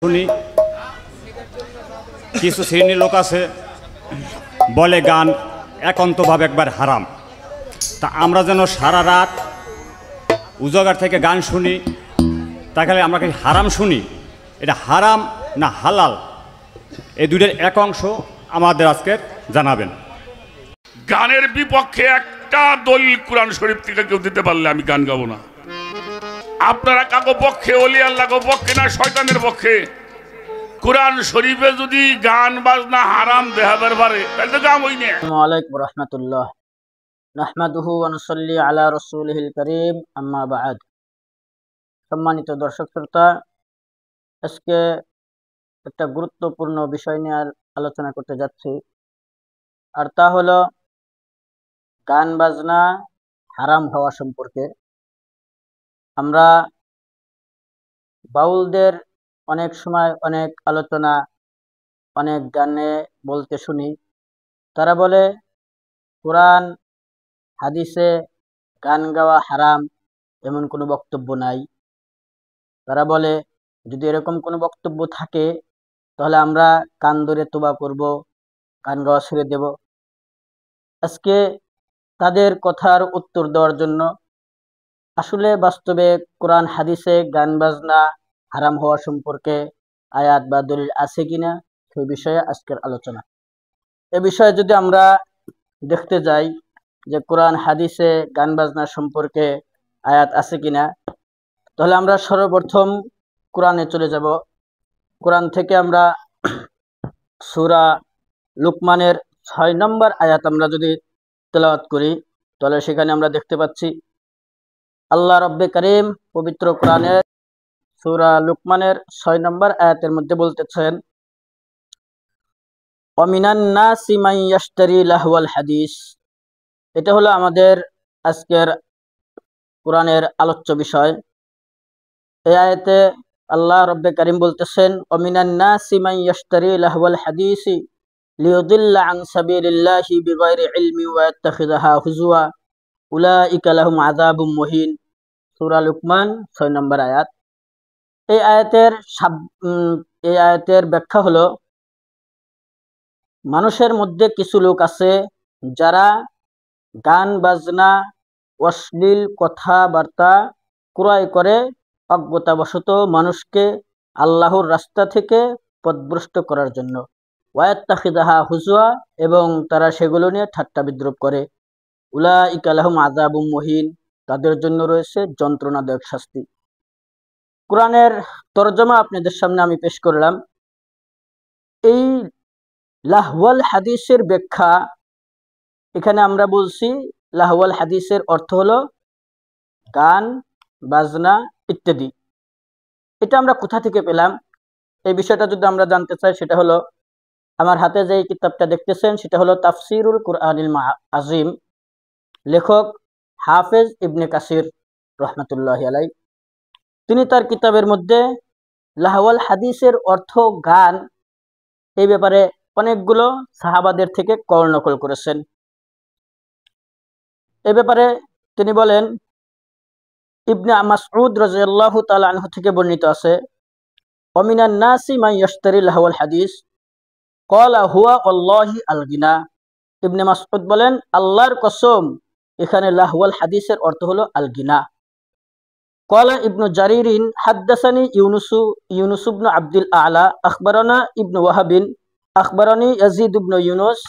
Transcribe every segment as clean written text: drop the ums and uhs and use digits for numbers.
শুনি কিছু শ্রেণীর লোক আছে বলে গান একান্তভাবে একবার হারাম। তা আমরা যেন সারা রাত উজাগার থেকে গান শুনি, তাহলে আমরা কি হারাম শুনি? এটা হারাম না হালাল, এই দুইটার এক অংশ আমাদের আজকে জানাবেন। গানের বিপক্ষে একটা দলিল কোরআন শরীফ থেকে কেউ দিতে পারলে আমি গান গাবো না। আপনারা কাগো পক্ষে, ওলি আল্লাহ পক্ষে না শয়তানের পক্ষে? কোরআন শরীফে যদি গান বাজনা হারাম দেখাবার পারে তাহলে তো গাম হই না। আসসালামু আলাইকুম ওয়া রাহমাতুল্লাহ। নাহমাদুহু ওয়া নুসাল্লি আলা রাসূলিহিল কারীম, আম্মা বা'দ। সম্মানিত দর্শক শ্রোতা, আজকে একটা গুরুত্বপূর্ণ বিষয় নিয়ে আলোচনা করতে যাচ্ছি, আর তা হলো গান বাজনা হারাম হওয়া সম্পর্কে। আমরা বাউলদের অনেক সময় অনেক আলোচনা, অনেক গানে বলতে শুনি, তারা বলে কোরআন হাদিসে গান গাওয়া হারাম, এমন কোনো বক্তব্য নাই। তারা বলে যদি এরকম কোনো বক্তব্য থাকে তাহলে আমরা কান ধরে তোবা করব, গান গাওয়া ছেড়ে দেব। আজকে তাদের কথার উত্তর দেওয়ার জন্য আসলে বাস্তবে কোরআন হাদিসে গান বাজনা হারাম হওয়া সম্পর্কে আয়াত বা দলিল আছে কিনা সেই বিষয়ে আজকের আলোচনা। এ বিষয়ে যদি আমরা দেখতে যাই যে কোরআন হাদিসে গান বাজনা সম্পর্কে আয়াত আছে কিনা, তাহলে আমরা সর্বপ্রথম কোরআনে চলে যাব। কোরআন থেকে আমরা সূরা লুকমানের 6 নম্বর আয়াত আমরা যদি তেলাওয়াত করি, তাহলে সেখানে আমরা দেখতে পাচ্ছি আল্লাহ রব্বে কারীম পবিত্র কোরআনের সূরা লুকমানের 6 নম্বর আয়াতের মধ্যে বলতেছেন, ওয়ামিনান নাসি মান ইয়াশতারি লাহওয়াল হাদিস। এটা হলো আমাদের আজকের কোরআনের আলোচ্য বিষয়। এই আয়াতে আল্লাহ রব্বে কারীম বলতেছেন, ওয়ামিনান নাসি মান ইয়াশতারি লাহওয়াল হাদিসি লিয়ুদিল্লা আন সাবিলিল্লাহি বিগাইরি ইলমি ওয়া ইয়াত্তাখিযাহা হুজুয়া উলাইকা লাহুম আযাবুম মুহিন। সূরা লুকমান 6 নম্বর আয়াত। এই আয়াতের ব্যাখ্যা হলো, মানুষের মধ্যে কিছু লোক আছে যারা গান বাজনা অশ্লীল কথাবার্তা ক্রয় করে অজ্ঞতাবশত মানুষকে আল্লাহর রাস্তা থেকে পথভ্রষ্ট করার জন্য, ওয়ায়াত্তাখিযাহা হুজুয়া, এবং তারা সেগুলো নিয়ে ঠাট্টা বিদ্রূপ করে। উলাইকা লাহুম আযাবুম মুহিন, তাদের জন্য রয়েছে যন্ত্রণাদায়ক শাস্তি। কোরআনের তরজমা আপনাদের সামনে আমি পেশ করলাম। এই লাহওয়াল হাদিসের ব্যাখ্যা, এখানে আমরা বলছি লাহওয়াল হাদিসের অর্থ হলো গান বাজনা ইত্যাদি। এটা আমরা কোথা থেকে পেলাম এই বিষয়টা যদি আমরা জানতে চাই, সেটা হলো আমার হাতে যে কিতাবটা দেখতেছেন সেটা হলো তাফসিরুল কুরআনিল আজিম, লেখক হাফেজ ইবনে কাসির রহমাতুল্লাহি আলাইহি। তিনি তার কিতাবের মধ্যে লাহওয়াল হাদিসের অর্থ গান, এই ব্যাপারে অনেকগুলো সাহাবাদের থেকে কল নকল করেছেন। এ ব্যাপারে তিনি বলেন, ইবনে মাসউদ রাদিয়াল্লাহু তাআলা আনহু থেকে বর্ণিত আছে, ওয়ামিনান নাসি মান ইয়াশতারি লাহওয়াল হাদিস ক্বালা হুয়া আল্লাহি আল গিনা। ইবনে মাসউদ বলেন, আল্লাহর কসম, এখানে লাহওয়াল হাদিসের অর্থ হলো আল গিনা। ক্বালা ইবনু জারিরিন হাদ্দাসানি ইউনুস ইবনু আব্দুল আ'লা আখবারানা ইবনু ওয়াহাবিন আখবারানি ইয়াজিদ ইবনু ইউনুস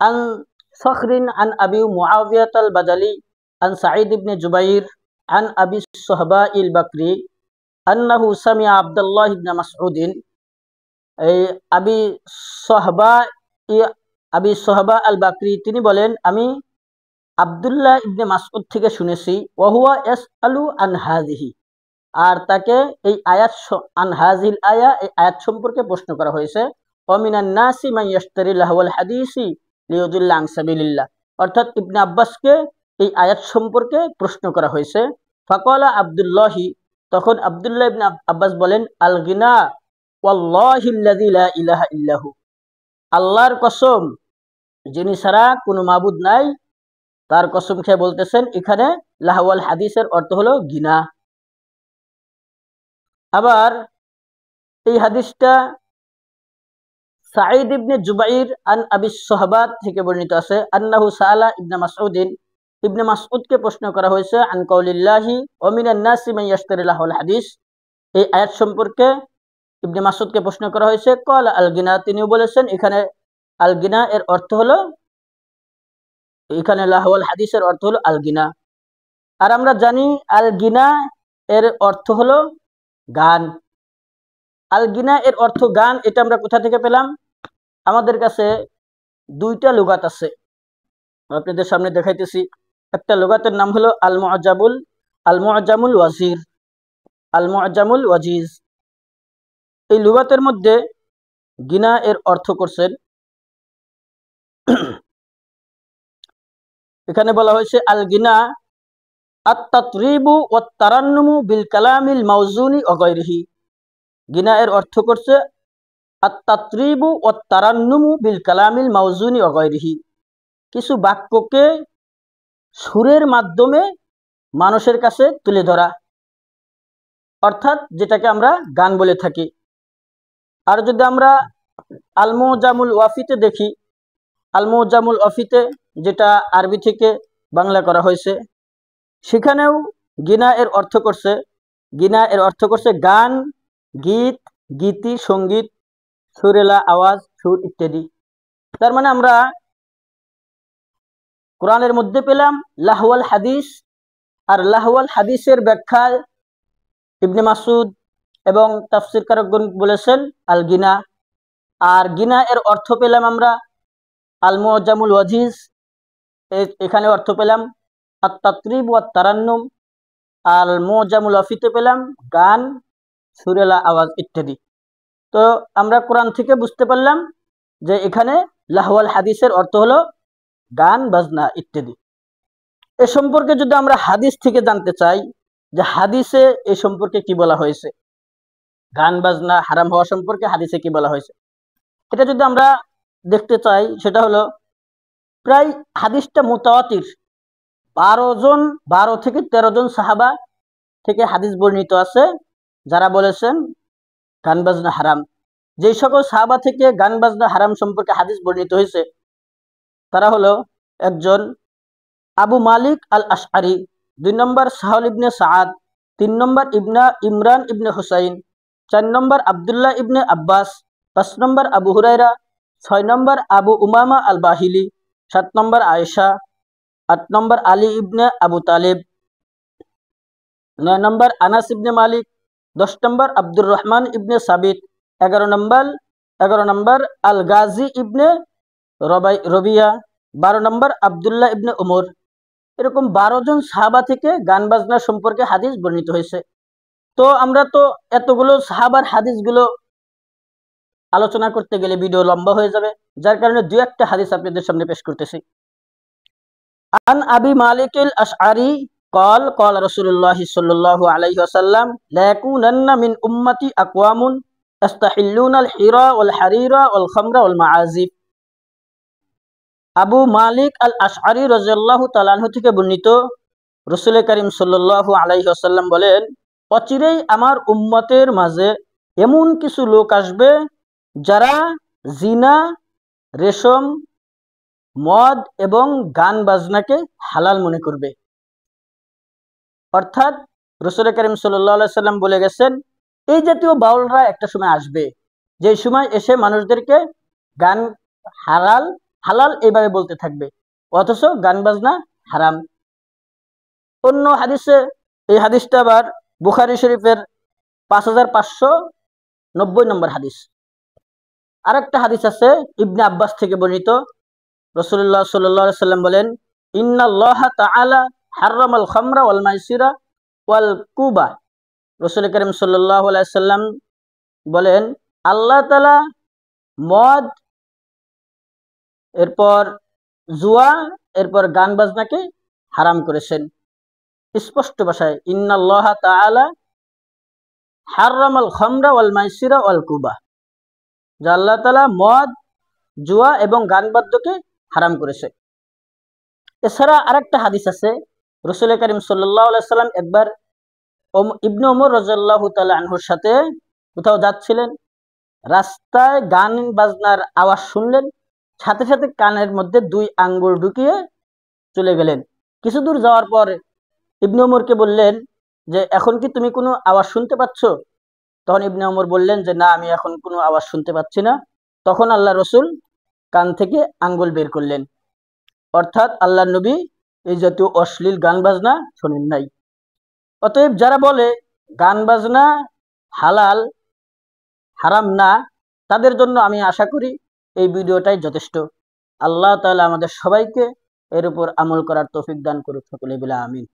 আন সখরিন আন আবি মুআবিয়াত আল বাদালি আন সাঈদ ইবনে জুবাইর আন আবি সুহবা ইল বাকরি আন্নাহু সামিআ আব্দুল্লাহ ইবনে মাসউদিন। এই আবি সুহবা আল বাকরি তিনি বলেন, আমি আব্দুল্লাহ ইবনে মাসউদ থেকে শুনেছি, ওয়া হুয়া ইয়াসআলু আন হাযিহি, আর তাকে এই আয়াত আন হাযিল আয়া, এই আয়াত সম্পর্কে প্রশ্ন করা হয়েছে। ওয়ামিনান নাসি মান ইয়াশতারি লাহওয়াল হাদিসি লিয়ুদিল্লা আন সাবিলিল্লাহ, অর্থাৎ ইবনে আব্বাসকে এই আয়াত সম্পর্কে প্রশ্ন করা হয়েছে। ফাকালা আব্দুল্লাহি, তখন আব্দুল্লাহ ইবনে আব্বাস বলেন, আল গিনা ওয়াল্লাহিল্লাযী লা ইলাহা ইল্লাহু, আল্লাহর কসম যিনি ছাড়া কোনো মাবুদ নাই, তার কসম খেয়ে বলতেছেন এখানে লাহওয়াল হাদিসের অর্থ হলো গিনা। আবার এই হাদিসটা সাঈদ ইবনে জুবাইর আন আবি সোহবাত থেকে বর্ণিত আছে আন্নাহু সাআলা ইবনে মাসউদিন, ইবনে মাসউদকে প্রশ্ন করা হয়েছে আন কাউলিল্লাহি ওয়া মিনান নাসি মান ইয়াশতারি লাহুল হাদিস, এই আয়াত সম্পর্কে ইবনে মাসউদকে প্রশ্ন করা হয়েছে। ক্বালা আল গিনা, তিনিও বলেছেন এখানে আল গিনা এর অর্থ হলো, এখানে লাহুল হাদিসের অর্থ হলো আল গিনা। আর আমরা জানি আল গিনা এর অর্থ হলো গান। আল গিনা এর অর্থ গান, এটা আমরা কোথা থেকে পেলাম? আমাদের কাছে দুইটা লুগাত আছে, আপনাদের সামনে দেখাইতেছি। একটা লুগাতের নাম হলো আল মুআজামুল ওয়াজির, আল মুআজামুল ওয়াজিজ। এই লুগাতের মধ্যে গিনা এর অর্থ করছেন, এখানে বলা হয়েছে আল গিনা আত-তাতরিবু ওয়াত তারান্নুমু বিল কালামিল মাউজুনি ওয়া গায়রিহি। গিনা এর অর্থ করছে আত-তাতরিবু ওয়াত তারান্নুমু বিল কালামিল মাউজুনি ওয়া গায়রিহি, কিছু বাক্যকে সুরের মাধ্যমে মানুষের কাছে তুলে ধরা, অর্থাৎ যেটাকে আমরা গান বলে থাকি। আর যদি আমরা আল মুআজামুল ওয়াফিতে দেখি, আল মুআজামুল ওয়াফিতে যেটা আরবি থেকে বাংলা করা হয়েছে, সেখানেও গিনা এর অর্থ করছে গান, গীত, গীতি, সঙ্গীত, সুরেলা আওয়াজ, সুর ইত্যাদি। তার মানে আমরা কোরআনের মধ্যে পেলাম লাহওয়াল হাদিস, আর লাহওয়াল হাদিসের ব্যাখ্যা ইবনে মাসউদ এবং তাফসীরকারগণ বলেছেন আল গিনা। আর গিনা এর অর্থ পেলাম আমরা আল মুআজামুল ওয়াজিজ, এখানে অর্থ পেলাম আত-তাতরিব ওয়াত তারান্নুম। আল মুআজামুল ওয়াফিতে পেলাম গান, সুরেলা আওয়াজ ইত্যাদি। তো আমরা কোরআন থেকে বুঝতে পারলাম যে এখানে লাহওয়াল হাদিসের অর্থ হলো গান, বাজনা ইত্যাদি। এ সম্পর্কে যদি আমরা হাদিস থেকে জানতে চাই যে হাদিসে এ সম্পর্কে কি বলা হয়েছে, গান বাজনা হারাম হওয়া সম্পর্কে হাদিসে কি বলা হয়েছে, এটা যদি আমরা দেখতে চাই, সেটা হলো প্রায় হাদিসটা মুতাওয়াতির, 12 থেকে 13 জন সাহাবা থেকে হাদিস বর্ণিত আছে যারা বলেছেন গান বাজনা হারাম। যে সকল সাহাবা থেকে গান বাজনা হারাম সম্পর্কে হাদিস বর্ণিত হয়েছে তারা হলো একজন আবু মালিক আল আশআরি, 2 নম্বর সাহল ইবনে সাআদ, 3 নম্বর ইমরান ইবনে হুসাইন, 4 নম্বর আব্দুল্লাহ ইবনে আব্বাস, 5 নম্বর আবু হুরায়রা, 6 নম্বর আবু উমামা আল বাহিলি, 7 নম্বর আয়েশা, 8 নম্বর আলী ইবনে আবু তালিব, 9 নম্বর আনাস ইবনে মালিক, 10 নম্বর আব্দুর রহমান ইবনে সাবিত, 11 নম্বর আল গাজী ইবনে রবিয়া, 12 নম্বর আব্দুল্লাহ ইবনে উমর। এরকম 12 জন সাহাবা থেকে গান বাজনা সম্পর্কে হাদিস বর্ণিত হয়েছে। তো আমরা তো এতগুলো সাহাবার হাদিসগুলো আলোচনা করতে গেলে ভিডিও লম্বা হয়ে যাবে, যার কারণে 2-1টা হাদিস আপনাদের সামনে পেশ করতেছি। আন আবি মালিক আল আশআরি قال قال رسول الله صلى الله عليه وسلم لا يكونن من امتي اقوام يستحلون الحرى والحرير والخمر والمعازف। আবু মালিক আল আশআরি রাদিয়াল্লাহু তাআলা আনহু থেকে বর্ণিত, রাসূল করিম সাল্লাল্লাহু আলাইহি ওয়াসাল্লাম বলেন, অচিরেই আমার উম্মতের মাঝে এমন কিছু লোক আসবে যারা জিনা, রেশম, মদ এবং গান বাজনাকে হালাল মনে করবে। অর্থাৎ রাসূল করিম সাল্লাল্লাহু আলাইহি ওয়াসাল্লাম বলে গেছেন এই জাতীয় বাউলরা একটা সময় আসবে, যে সময় এসে মানুষদেরকে গান হালাল এইভাবে বলতে থাকবে, অথচ গান বাজনা হারাম। অন্য হাদিসে, এই হাদিসটা আবার বুখারী শরীফের 5590 নম্বর হাদিস। আরেকটা হাদিস আছে ইবনে আব্বাস থেকে বর্ণিত, রাসূলুল্লাহ সাল্লাল্লাহু আলাইহি ওয়াসাল্লাম বলেন, ইন্নাল্লাহা তাআলা হারামাল খামরা ওয়াল মাইসিরা ওয়াল কুবা। রাসূল করিম সাল্লাল্লাহু আলাইহি ওয়াসাল্লাম বলেন, আল্লাহ তাআলা মদ, এরপর জুয়া, এরপর গান বাজনাকে হারাম করেছেন। স্পষ্ট ভাষায় ইন্নাল্লাহা তাআলা হারামাল খামরা ওয়াল মাইসিরা ওয়াল কুবা, যে আল্লাহ তাআলা মদ, জুয়া এবং গান বাদ্যকে হারাম করেছে। এছাড়া আরেকটা হাদিস আছে, রাসূল করিম সাল্লাল্লাহু আলাইহি ওয়াসাল্লাম একবার ইবনে ওমর রাদিয়াল্লাহু তাআলা আনহুর সাথে কোথাও যাচ্ছিলেন, রাস্তায় গান বাজনার আওয়াজ শুনলেন, সাথে সাথে কানের মধ্যে 2 আঙ্গুল ঢুকিয়ে চলে গেলেন। কিছু দূর যাওয়ার পর ইবনে ওমরকে বললেন যে এখন কি তুমি কোনো আওয়াজ শুনতে পাচ্ছ? তখন ইবনে ওমর বললেন যে না, আমি এখন কোনো আওয়াজ শুনতে পাচ্ছি না। তখন আল্লাহ রসুল কান থেকে আঙ্গুল বের করলেন, অর্থাৎ আল্লাহ নবী এই জাতীয় অশ্লীল গান বাজনা শোনেন নাই। অতএব যারা বলে গান বাজনা হালাল হারাম না, তাদের জন্য আমি আশা করি এই ভিডিওটাই যথেষ্ট। আল্লাহ তাআলা আমাদের সবাইকে এর উপর আমল করার তৌফিক দান করুক, সকলে বলে আমিন।